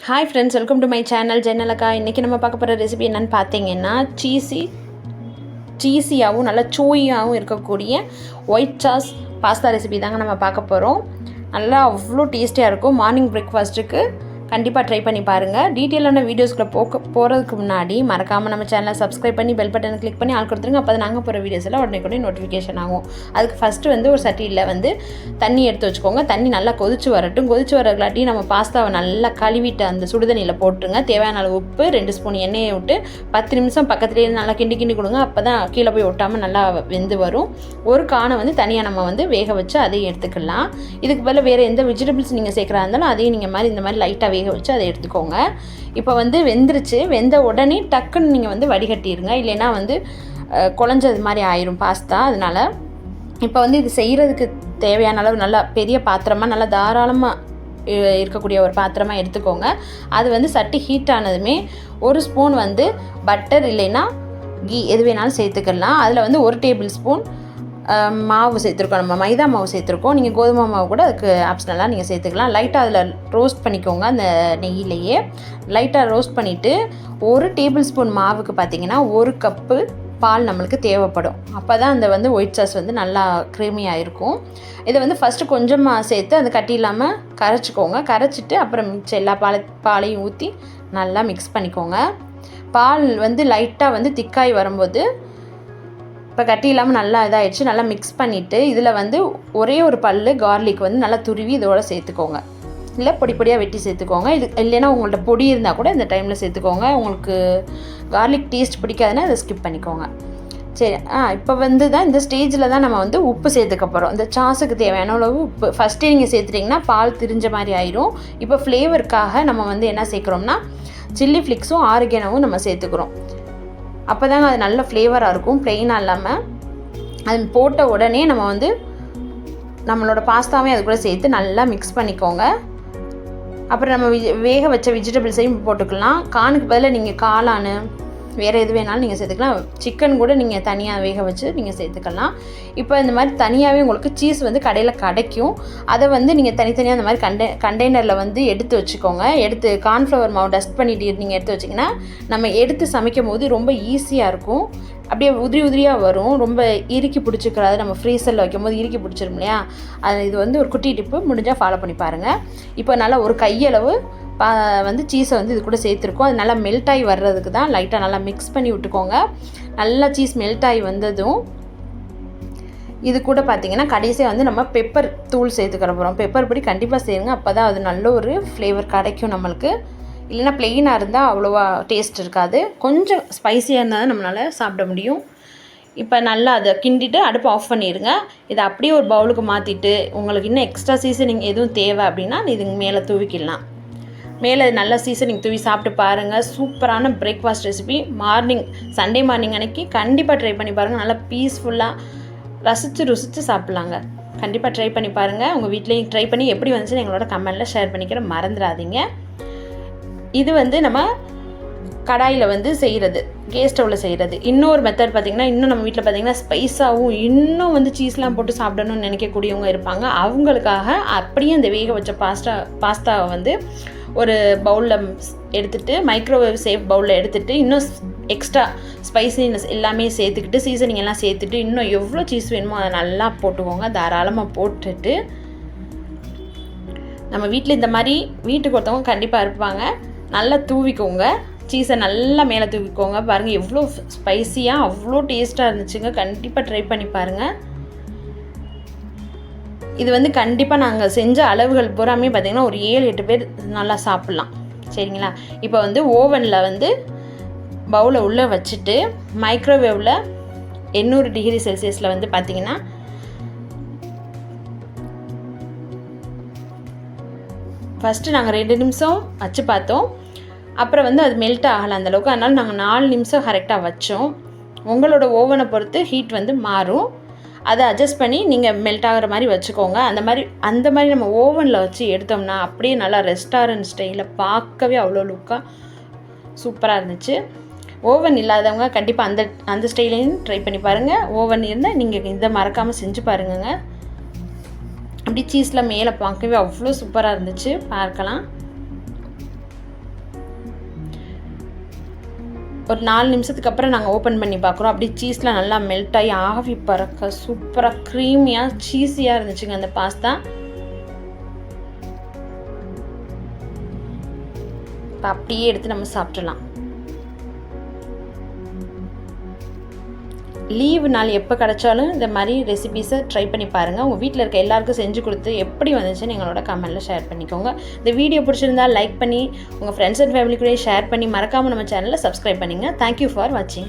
Hi friends, welcome to my channel ஜென்னலக்கா. இன்றைக்கி நம்ம பார்க்க போகிற ரெசிபி என்னென்னு பார்த்தீங்கன்னா சீஸியாகவும் நல்லா சூயியாகவும் இருக்கக்கூடிய ஒயிட் சாஸ் பாஸ்தா ரெசிபி தாங்க நம்ம பார்க்க போகிறோம். நல்லா அவ்வளோ டேஸ்டியாக இருக்கும். மார்னிங் பிரேக்ஃபாஸ்ட்டுக்கு கண்டிப்பாக ட்ரை பண்ணி பாருங்கள். டீட்டெயிலான வீடியோஸ்க்குள்ளே போகிறதுக்கு முன்னாடி மறக்காமல் நம்ம சேனலை சப்ஸ்கிரைப் பண்ணி பெல் பட்டனை கிளிக் பண்ணி ஆள் கொடுத்துருங்க. அப்போ தான் நாங்கள் போகிற வீடியோஸ் எல்லாம் உடனே நோட்டிஃபிகேஷன் ஆகும். அதுக்கு ஃபஸ்ட்டு ஒரு சட்டியில் தண்ணி எடுத்து வச்சுக்கோங்க. தண்ணி நல்லா கொதிச்சு வரட்டும். கொதிச்சு வரலாட்டி நம்ம பாஸ்தாவை நல்லா கழுவிட்டு அந்த சுடுதண்ணியில் போட்டுருங்க. தேவையான அளவு உப்பு, 2 ஸ்பூன் எண்ணெயை விட்டு 10 நிமிஷம் பக்கத்துலேயே நல்லா கிண்டி கொடுங்க. அப்போ தான் கீழே போய் ஒட்டாமல் நல்லா வெந்து வரும். ஒரு காணை தனியாக நம்ம வேக வச்சு அதையும் எடுத்துக்கலாம். இதுக்கு பதில் வேறு எந்த வெஜிடபிள்ஸ் நீங்கள் சேர்க்குறா இருந்தாலும் அதையும் நீங்கள் இந்த மாதிரி லைட்டாக வேக வச்சு அதை எடுத்துக்கோங்க. இப்போ வெந்துருச்சு. வெந்த உடனே டக்குன்னு நீங்கள் வடிகட்டிடுங்க. இல்லைன்னா குழஞ்சது மாதிரி ஆயிரும் பாஸ்தா. அதனால் இப்போ இது செய்கிறதுக்கு தேவையான அளவு நல்லா பெரிய பாத்திரமாக நல்லா தாராளமாக இருக்கக்கூடிய ஒரு பாத்திரமாக எடுத்துக்கோங்க. அது சட்டி ஹீட் ஆனதுமே 1 ஸ்பூன் பட்டர் இல்லைன்னா கீ எது வேணாலும் சேர்த்துக்கலாம். அதில் 1 டேபிள் ஸ்பூன் மாவு சேர்த்துருக்கோம். நம்ம மைதா மாவு சேர்த்துருக்கோம். நீங்கள் கோதுமை மாவு கூட அதுக்கு ஆப்ஷனலாக நீங்கள் சேர்த்துக்கலாம். லைட்டாக அதில் ரோஸ்ட் பண்ணிக்கோங்க. அந்த நெய்யிலேயே லைட்டாக ரோஸ்ட் பண்ணிவிட்டு 1 டேபிள் ஸ்பூன் மாவுக்கு பார்த்திங்கன்னா 1 கப்பு பால் நம்மளுக்கு தேவைப்படும். அப்போ தான் அந்த ஒயிட் சாஸ் நல்லா க்ரீமியாக இருக்கும். இதை ஃபஸ்ட்டு கொஞ்சமாக சேர்த்து அது கட்டி இல்லாமல் கரைச்சிக்கோங்க. கரைச்சிட்டு அப்புறம் மிச்சம் எல்லா பாலையும் ஊற்றி நல்லா மிக்ஸ் பண்ணிக்கோங்க. பால் லைட்டாக திக்காய் வரும்போது இப்போ கட்டி இல்லாமல் நல்லா இதாகிடுச்சு. நல்லா மிக்ஸ் பண்ணிவிட்டு இதில் ஒரே ஒரு பல் கார்லிக் நல்லா துருவி இதோட சேர்த்துக்கோங்க. இல்லை பொடியாக வெட்டி சேர்த்துக்கோங்க. இது இல்லைன்னா உங்கள்கிட்ட பொடி இருந்தால் கூட இந்த டைமில் சேர்த்துக்கோங்க. உங்களுக்கு கார்லிக் டேஸ்ட் பிடிக்காதுன்னா அதை ஸ்கிப் பண்ணிக்கோங்க. சரி, இப்போ தான் இந்த ஸ்டேஜில் தான் நம்ம உப்பு சேர்த்துக்க போகிறோம். இந்த சாஸுக்கு தேவையான அளவு உப்பு ஃபஸ்ட்டே நீங்கள் சேர்த்துட்டிங்கன்னா பால் திரிஞ்ச மாதிரி ஆயிரும். இப்போ ஃப்ளேவருக்காக நம்ம என்ன சேர்க்குறோம்னா சில்லி ஃப்ளிக்ஸும் ஆரிகேனோவும் நம்ம சேர்த்துக்கிறோம். அப்போ தாங்க அது நல்ல ஃப்ளேவராக இருக்கும். ப்ளெயினாக இல்லாமல் அது போட்ட உடனே நம்ம நம்மளோட பாஸ்தாவே அது கூட சேர்த்து நல்லா மிக்ஸ் பண்ணிக்கோங்க. அப்புறம் நம்ம வேக வச்ச வெஜிடபிள்ஸையும் போட்டுக்கலாம். கானுக்கு பதிலாக நீங்கள் காளான் வேறு எது வேணாலும் நீங்கள் சேர்த்துக்கலாம். சிக்கன் கூட நீங்கள் தனியாக வேக வச்சு நீங்கள் சேர்த்துக்கலாம். இப்போ இந்த மாதிரி தனியாகவே உங்களுக்கு சீஸ் கடையில் கிடைக்கும். அதை நீங்கள் தனித்தனியாக அந்த மாதிரி கண்டெய்னரில் எடுத்து வச்சுக்கோங்க. எடுத்து கார்ன்ஃப்ளவர் மாவு டஸ்ட் பண்ணிட்டு நீங்கள் எடுத்து வச்சிங்கன்னா நம்ம எடுத்து சமைக்கும் போது ரொம்ப ஈஸியாக இருக்கும். அப்படியே உதிரியாக வரும். ரொம்ப இறுக்கி பிடிச்சிக்கிறாது. நம்ம ஃப்ரீசரில் வைக்கும் போது இறுக்கி பிடிச்சிரும் இல்லையா? அது இது ஒரு குட்டி டிப்பு, முடிஞ்சால் ஃபாலோ பண்ணி பாருங்கள். இப்போ நல்லா ஒரு கையளவு சீஸை இது கூட சேர்த்துருக்கோம். அது நல்லா மெல்ட் ஆகி வர்றதுக்கு தான் லைட்டாக நல்லா மிக்ஸ் பண்ணி விட்டுக்கோங்க. நல்லா சீஸ் மெல்ட் ஆகி வந்ததும் இது கூட பார்த்திங்கன்னா கடைசியாக நம்ம பெப்பர் தூள் சேர்த்துக்கிற போகிறோம். பெப்பர் பொடி கண்டிப்பாக சேருங்க. அப்போ தான் அது நல்ல ஒரு ஃப்ளேவர் கிடைக்கும் நம்மளுக்கு. இல்லைன்னா ப்ளெயினாக இருந்தால் அவ்வளோவா டேஸ்ட் இருக்காது. கொஞ்சம் ஸ்பைஸியாக இருந்தால் தான் நம்மளால் சாப்பிட முடியும். இப்போ நல்லா அதை கிண்டிட்டு அடுப்பு ஆஃப் பண்ணிடுங்க. இதை அப்படியே ஒரு பவுலுக்கு மாற்றிட்டு உங்களுக்கு இன்னும் எக்ஸ்ட்ரா சீசனிங் எதுவும் தேவை அப்படின்னா இதுங்க மேலே தூவிக்கலாம். மேலே நல்லா சீசனிங் தூவி சாப்பிட்டு பாருங்கள். சூப்பரான பிரேக்ஃபாஸ்ட் ரெசிபி. சண்டே மார்னிங் அன்றைக்கி கண்டிப்பாக ட்ரை பண்ணி பாருங்கள். நல்லா பீஸ்ஃபுல்லாக ருசித்து சாப்பிட்லாங்க. கண்டிப்பாக ட்ரை பண்ணி பாருங்கள். உங்கள் வீட்லேயும் ட்ரை பண்ணி எப்படி வந்துச்சுன்னு எங்களோட கமெண்ட்டில் ஷேர் பண்ணிக்கிற மறந்துடாதீங்க. இது நம்ம கடாயில் செய்கிறது, கேஸ் ஸ்டவ்வில் செய்கிறது. இன்னொரு மெத்தட் பார்த்திங்கன்னா, இன்னும் நம்ம வீட்டில் பார்த்திங்கன்னா ஸ்பைஸாகவும் இன்னும் சீஸ்லாம் போட்டு சாப்பிடணும்னு நினைக்கக்கூடியவங்க இருப்பாங்க. அவங்களுக்காக அப்படியே அந்த வேக வச்ச பாஸ்தாவை ஒரு பவுலில் எடுத்துகிட்டு மைக்ரோவேவ் சேஃப் பவுலில் எடுத்துகிட்டு இன்னும் எக்ஸ்ட்ரா ஸ்பைசினஸ் எல்லாமே சேர்த்துக்கிட்டு சீசனிங் எல்லாம் சேர்த்துட்டு இன்னும் எவ்வளோ சீஸ் வேணுமோ அதை நல்லா போட்டுக்கோங்க. தாராளமாக போட்டுட்டு நம்ம வீட்டில் இந்த மாதிரி வீட்டுக்கு ஒருத்தவங்க கண்டிப்பாக இருப்பாங்க. நல்லா தூவிக்கோங்க. சீஸை நல்லா மேலே தூவிக்கோங்க. பாருங்கள் எவ்வளோ ஸ்பைஸியாக அவ்வளோ டேஸ்ட்டாக இருந்துச்சுங்க. கண்டிப்பாக ட்ரை பண்ணி பாருங்கள். இது கண்டிப்பாக நாங்கள் செஞ்ச அளவுகள் பூராமே பார்த்திங்கன்னா ஒரு 7-8 பேர் நல்லா சாப்பிட்லாம். சரிங்களா? இப்போ ஓவனில் பவுலை உள்ளே வச்சுட்டு மைக்ரோவேவில் 800 டிகிரி செல்சியஸில் பார்த்திங்கன்னா ஃபஸ்ட்டு நாங்கள் 2 நிமிஷம் வச்சு பார்த்தோம். அப்புறம் அது மெல்ட் ஆகலை அந்தளவுக்கு. அதனால் நாங்கள் 4 நிமிஷம் கரெக்டாக வச்சோம். உங்களோட ஓவனை பொறுத்து ஹீட் மாறும். அதை அட்ஜஸ்ட் பண்ணி நீங்கள் மெல்ட் ஆகிற மாதிரி வச்சுக்கோங்க. அந்த மாதிரி நம்ம ஓவனில் வச்சு எடுத்தோம்னா அப்படியே நல்லா ரெஸ்டாரண்ட் ஸ்டைலில் பார்க்கவே அவ்வளோ லுக்காக சூப்பராக இருந்துச்சு. ஓவன் இல்லாதவங்க கண்டிப்பாக அந்த ஸ்டைலையும் ட்ரை பண்ணி பாருங்கள். ஓவன் இருந்தால் நீங்கள் இதை மறக்காமல் செஞ்சு பாருங்கங்க. அப்படி சீஸில் மேலே பார்க்கவே அவ்வளோ சூப்பராக இருந்துச்சு. பார்க்கலாம். ஒரு 4 நிமிஷத்துக்கு அப்புறம் நாங்கள் ஓப்பன் பண்ணி பார்க்குறோம். அப்படியே சீஸ்லாம் நல்லா மெல்ட் ஆகி ஆவி பறக்க சூப்பராக க்ரீமியாக சீஸியாக இருந்துச்சுங்க அந்த பாஸ்தா. இப்போ அப்படியே எடுத்து நம்ம சாப்பிட்றலாம். லீவு நாள் எப்போ கிடச்சாலும் இந்த மாதிரி ரெசிபீஸை ட்ரை பண்ணி பாருங்கள். உங்கள் வீட்டில் இருக்க எல்லாருக்கும் செஞ்சு கொடுத்து எப்படி வந்துச்சுன்னு எங்களோட கமெண்ட்டில் ஷேர் பண்ணிக்கோங்க. இந்த வீடியோ பிடிச்சிருந்தால் லைக் பண்ணி உங்கள் ஃப்ரெண்ட்ஸ் அண்ட் ஃபேமிலி கூட ஷேர் பண்ணி மறக்காமல் நம்ம சேனலை சப்ஸ்கிரைப் பண்ணிங்க. தேங்க்யூ ஃபார் வாட்சிங்.